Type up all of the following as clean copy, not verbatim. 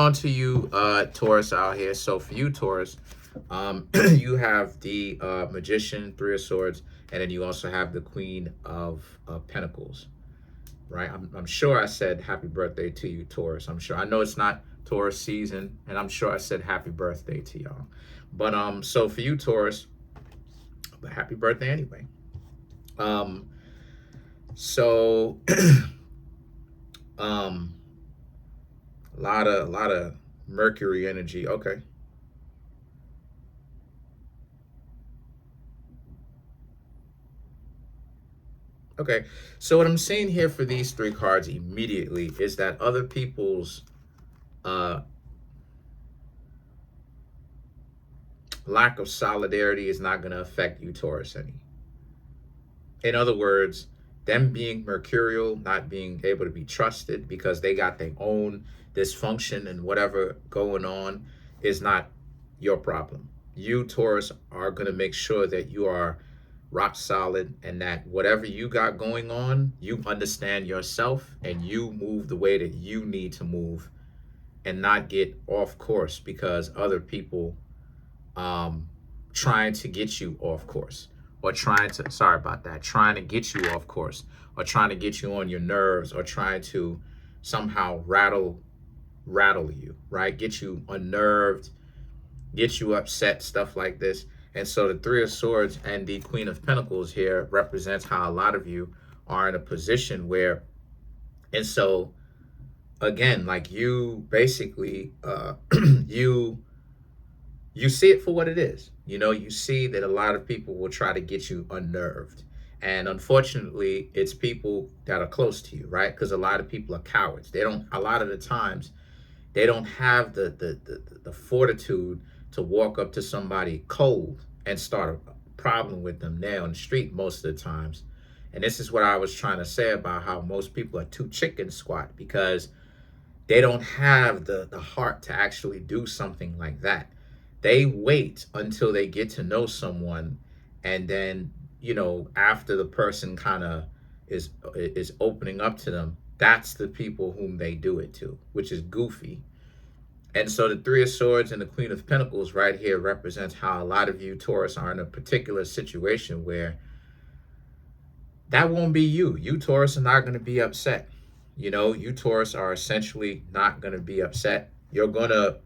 On to you, Taurus out here. So for you, Taurus, you have the Magician, Three of Swords, and then you also have the Queen of Pentacles, right? I'm sure I said happy birthday to you, Taurus. I'm sure. I know it's not Taurus season, and I'm sure I said happy birthday to y'all. But so for you, Taurus, but happy birthday anyway. So a lot of Mercury energy. Okay. Okay. So what I'm seeing here for these three cards immediately is that other people's uh lack of solidarity is not going to affect you, Taurus, any. In other words, them being mercurial, not being able to be trusted because they got their own dysfunction and whatever going on is not your problem. You, Taurus, are going to make sure that you are rock solid and that whatever you got going on, you understand yourself and you move the way that you need to move and not get off course because other people trying to get you off course or trying to, sorry about that, trying to get you off course or trying to get you on your nerves or trying to somehow rattle you, right? Get you unnerved, get you upset, stuff like this. And so the Three of Swords and the Queen of Pentacles here represents how a lot of you are in a position where, and so again, like you basically, you see it for what it is. You know, you see that a lot of people will try to get you unnerved. And unfortunately, it's people that are close to you, right? Because a lot of people are cowards. They don't, a lot of the times, they don't have the fortitude to walk up to somebody cold and start a problem with them there on the street most of the times. And this is what I was trying to say about how most people are too chicken squat because they don't have the heart to actually do something like that. They wait until they get to know someone, and then, you know, after the person kind of is opening up to them, that's the people whom they do it to, which is goofy. And so the Three of Swords and the Queen of Pentacles right here represents how a lot of you, Taurus, are in a particular situation where that won't be you. You, Taurus, are not going to be upset. You know, you, Taurus, are essentially not going to be upset. You're going to,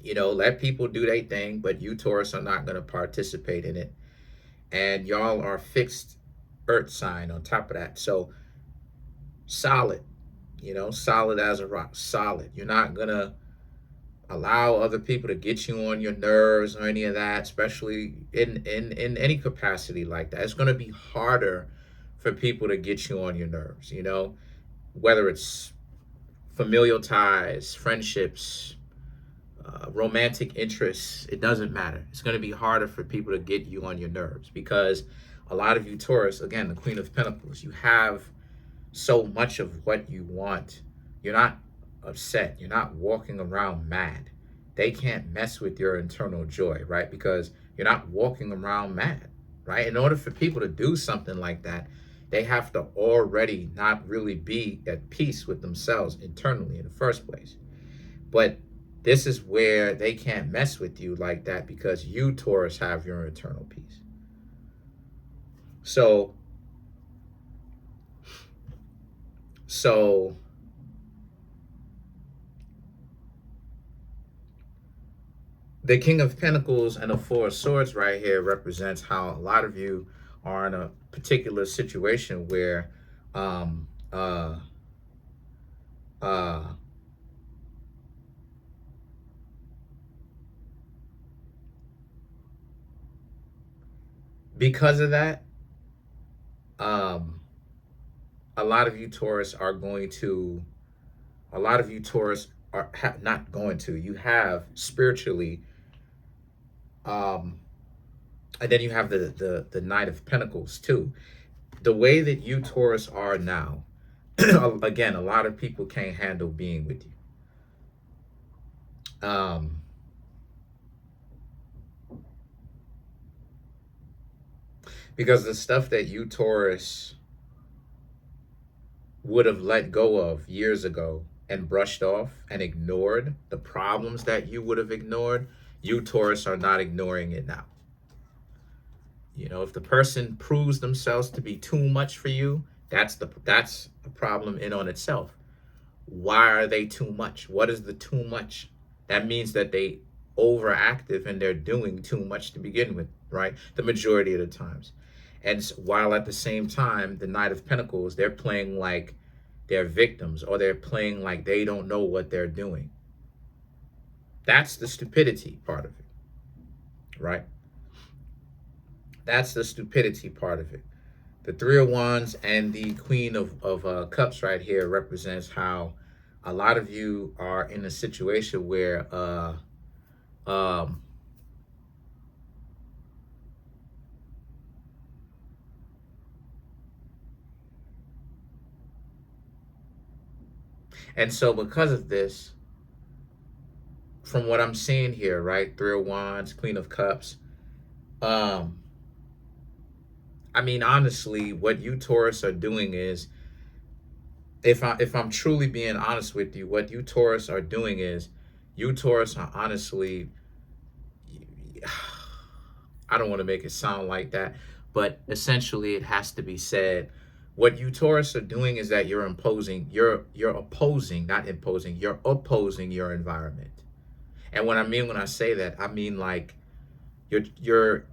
you know, let people do their thing, but you, Taurus, are not going to participate in it. And y'all are fixed earth sign on top of that. So solid, you know, solid as a rock, solid. You're not going to allow other people to get you on your nerves or any of that, especially in any capacity like that. It's going to be harder for people to get you on your nerves, you know, whether it's familial ties, friendships, romantic interests, it doesn't matter. It's going to be harder for people to get you on your nerves because a lot of you, Taurus, again, the Queen of Pentacles, you have so much of what you want. You're not upset. You're not walking around mad. They can't mess with your internal joy, right? Because you're not walking around mad, right? In order for people to do something like that, they have to already not really be at peace with themselves internally in the first place. But this is where they can't mess with you like that because you, Taurus, have your internal peace. So the King of Pentacles and the Four of Swords right here represents how a lot of you are in a particular situation where because of that, a lot of you Taurus are going to, a lot of you Taurus are not going to, you have spiritually, and then you have the Knight of Pentacles too. The way that you Taurus are now, again, a lot of people can't handle being with you. Because the stuff that you Taurus would have let go of years ago and brushed off and ignored the problems that you would have ignored, you Taurus are not ignoring it now. You know, if the person proves themselves to be too much for you, that's a problem in on itself. Why are they too much? What is the too much? That means that they overactive and they're doing too much to begin with, right? The majority of the times. And while at the same time, the Knight of Pentacles, they're playing like they're victims, or they're playing like they don't know what they're doing. That's the stupidity part of it, right? That's the stupidity part of it. The Three of Wands and the Queen of Cups right here represents how a lot of you are in a situation where and so because of this, from what I'm seeing here, right? Three of Wands, Queen of Cups. I mean, honestly, what you Taurus are doing is, if I'm truly being honest with you, what you Taurus are doing is, you Taurus are honestly, I don't want to make it sound like that, but essentially it has to be said. What you Taurus are doing is that you're opposing, you're opposing, not imposing, you're opposing your environment. And what I mean when I say that, I mean like you're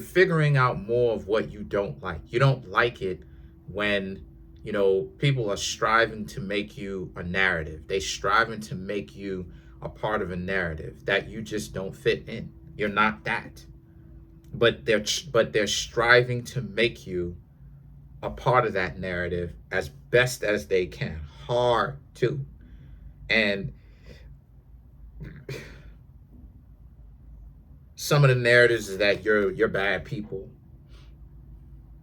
figuring out more of what you don't like. You don't like it when, you know, people are striving to make you a narrative. They striving to make you a part of a narrative that you just don't fit in. You're not that. But they're striving to make you a part of that narrative as best as they can. Hard too. And some of the narratives is that you're bad people.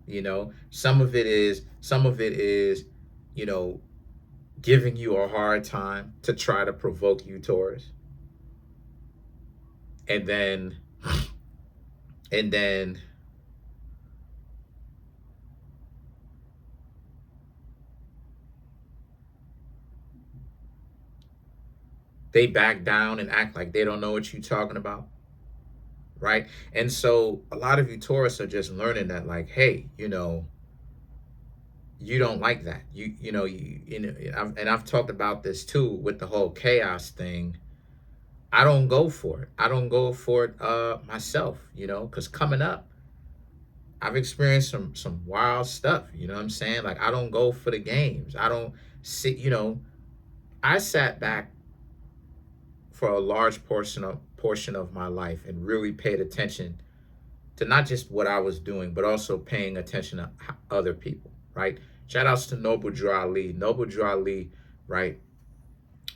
You know, some of it is, you know, giving you a hard time to try to provoke you, Taurus. And then they back down and act like they don't know what you're talking about, right? And so a lot of you Taurus are just learning that, like, hey, you know, you don't like that. You know, I've talked about this too with the whole chaos thing. I don't go for it. I don't go for it myself, you know, because coming up, I've experienced some wild stuff, you know what I'm saying? Like, I don't go for the games. I don't sit, you know, I sat back for a large portion of my life and really paid attention to not just what I was doing, but also paying attention to other people, right? Shout outs to Noble Drew Ali. Noble Drew Ali, right?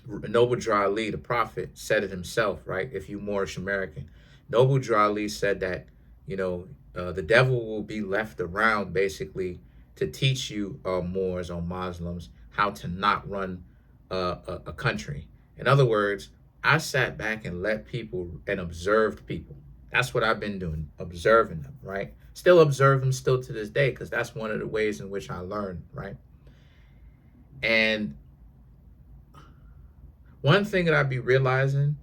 Noble Drew Ali, the prophet, said it himself, right? If you Moorish American, Noble Drew Ali said that, you know, the devil will be left around basically to teach you Moors or Muslims how to not run a country. In other words, I sat back and let people and observed people. That's what I've been doing, observing them, right? Still observe them still to this day, because that's one of the ways in which I learned, right? And one thing that I be realizing,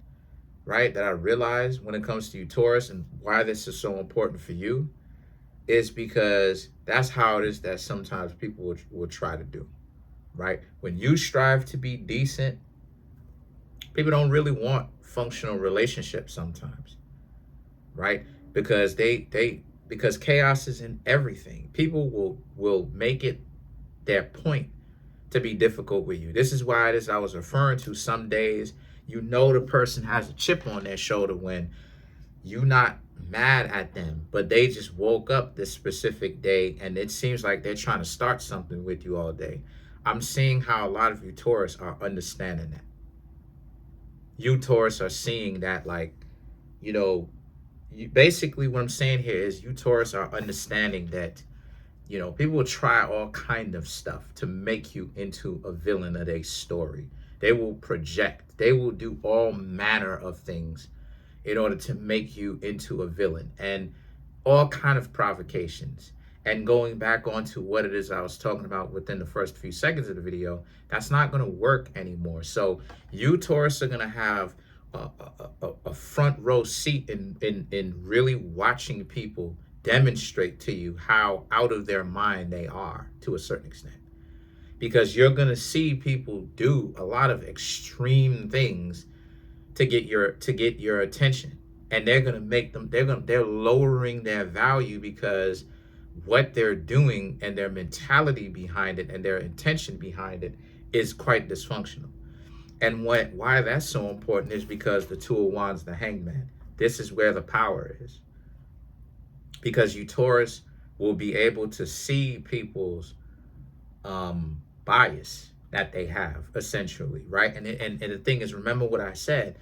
right, that I realize when it comes to you Taurus and why this is so important for you is because that's how it is that sometimes people will try to do, right? When you strive to be decent, people don't really want functional relationships sometimes, right? Because because chaos is in everything. People will make it their point to be difficult with you. This is why it is I was referring to, some days you know the person has a chip on their shoulder when you're not mad at them, but they just woke up this specific day and it seems like they're trying to start something with you all day. I'm seeing how a lot of you Taurus are understanding that. You Taurus are seeing that, like, you know, basically what I'm saying here is you Taurus are understanding that, you know, people will try all kind of stuff to make you into a villain of their story. They will project. They will do all manner of things in order to make you into a villain, and all kind of provocations. And going back onto what it is I was talking about within the first few seconds of the video, that's not going to work anymore. So you, Taurus, are going to have a front row seat in really watching people demonstrate to you how out of their mind they are to a certain extent. Because you're going to see people do a lot of extreme things to get your attention. And they're going to make them, they're lowering their value because what they're doing and their mentality behind it and their intention behind it is quite dysfunctional. And why that's so important is because the Two of Wands, the Hangman, this is where the power is. Because you, Taurus, will be able to see people's bias that they have, essentially, right? And the thing is, remember what I said,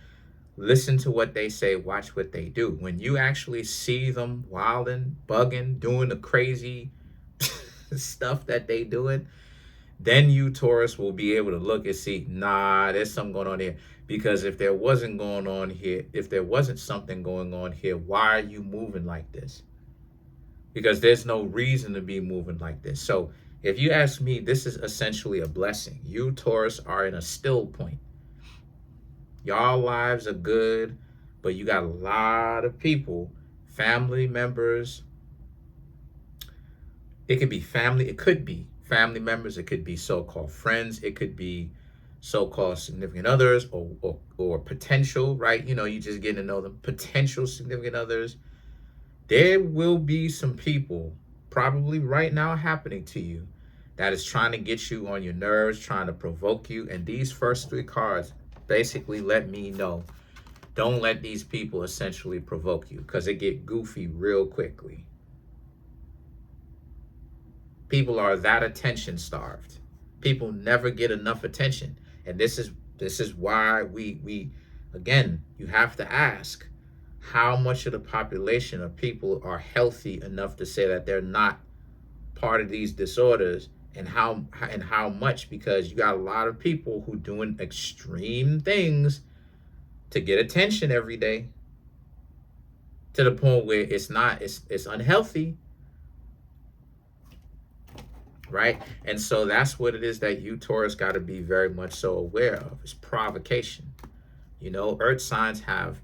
listen to what they say, watch what they do. When you actually see them wilding, bugging, doing the crazy stuff that they doing, then you, Taurus, will be able to look and see, nah, there's something going on here. Because if there wasn't going on here, if there wasn't something going on here, why are you moving like this? Because there's no reason to be moving like this. So if you ask me, this is essentially a blessing. You, Taurus, are in a still point. Y'all lives are good, but you got a lot of people, family members. It could be family. It could be family members. It could be so-called friends. It could be so-called significant others or potential, right? You know, you just getting to know them, potential significant others. There will be some people probably right now happening to you that is trying to get you on your nerves, trying to provoke you. And these first three cards basically let me know, don't let these people essentially provoke you, because it get goofy real quickly. People are that attention starved. People never get enough attention. And this is why we again, you have to ask, how much of the population of people are healthy enough to say that they're not part of these disorders, and how much, because you got a lot of people who doing extreme things to get attention every day, to the point where it's unhealthy, right? And so that's what it is that you, Taurus, got to be very much so aware of, is provocation. You know, earth signs have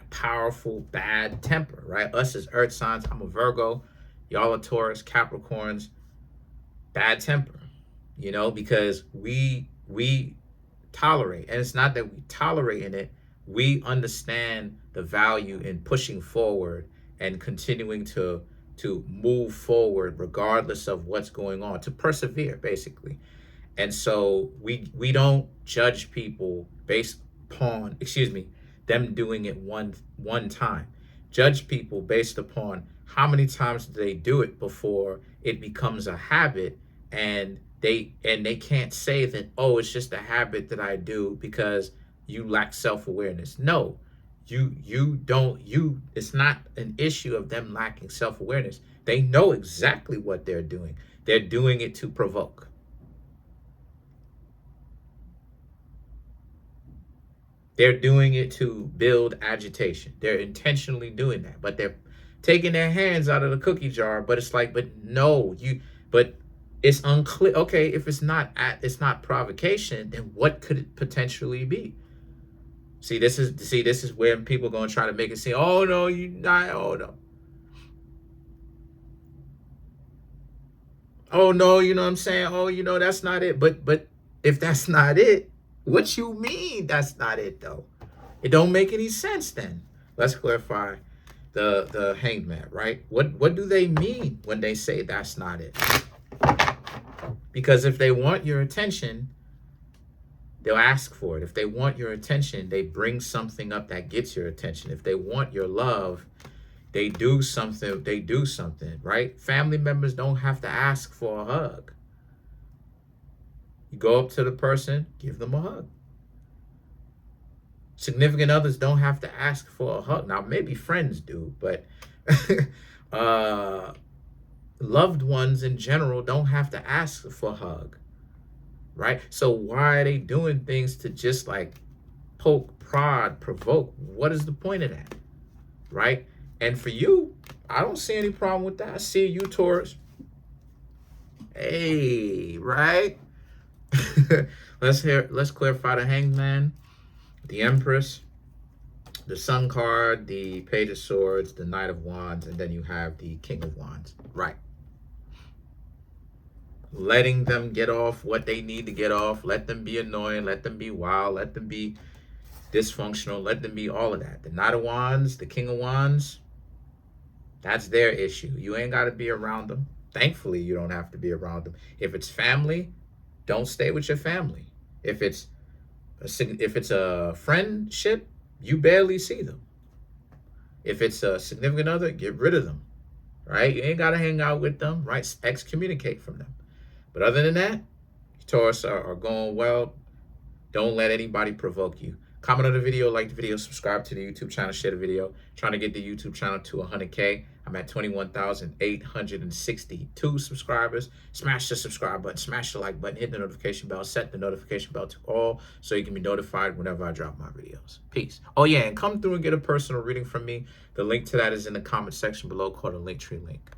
powerful bad temper, right? Us as earth signs, I'm a Virgo, y'all are Taurus, Capricorns, bad temper, you know, because we tolerate, and it's not that we tolerate in it, we understand the value in pushing forward and continuing to move forward regardless of what's going on, to persevere basically. And so we don't judge people based upon, them doing it one time. Judge people based upon how many times do they do it before it becomes a habit, and they can't say that, oh, it's just a habit that I do because you lack self-awareness. No, it's not an issue of them lacking self-awareness. They know exactly what they're doing. They're doing it to provoke. They're doing it to build agitation. They're intentionally doing that, but they're taking their hands out of the cookie jar. But it's like, but no, but it's unclear. Okay, if it's not provocation, then what could it potentially be? See, this is where people are going to try to make it seem, oh no, you not, oh no. Oh no, you know what I'm saying? Oh, you know, that's not it. But if that's not it, what you mean that's not it though? It don't make any sense then. Let's clarify the Hangman, right? What do they mean when they say that's not it? Because if they want your attention, they'll ask for it. If they want your attention, they bring something up that gets your attention. If they want your love, they do something, right? Family members don't have to ask for a hug. You go up to the person, give them a hug. Significant others don't have to ask for a hug. Now, maybe friends do, but loved ones in general don't have to ask for a hug, right? So why are they doing things to just like poke, prod, provoke? What is the point of that, right? And for you, I don't see any problem with that. I see you, Taurus. Hey, right? Let's clarify the Hangman, the Empress, the Sun card, the Page of Swords, the Knight of Wands, and then you have the King of Wands. Right. Letting them get off what they need to get off. Let them be annoying. Let them be wild. Let them be dysfunctional. Let them be all of that. The Knight of Wands, the King of Wands, that's their issue. You ain't got to be around them. Thankfully, you don't have to be around them. If it's family, don't stay with your family. If it's a friendship, you barely see them. If it's a significant other, get rid of them, right? You ain't got to hang out with them, right? Excommunicate from them. But other than that, Taurus are going well. Don't let anybody provoke you. Comment on the video, like the video, subscribe to the YouTube channel, share the video. Trying to get the YouTube channel to 100K. I'm at 21,862 subscribers. Smash the subscribe button, smash the like button, hit the notification bell, set the notification bell to all so you can be notified whenever I drop my videos. Peace. Oh yeah, and come through and get a personal reading from me. The link to that is in the comment section below, called a Linktree link.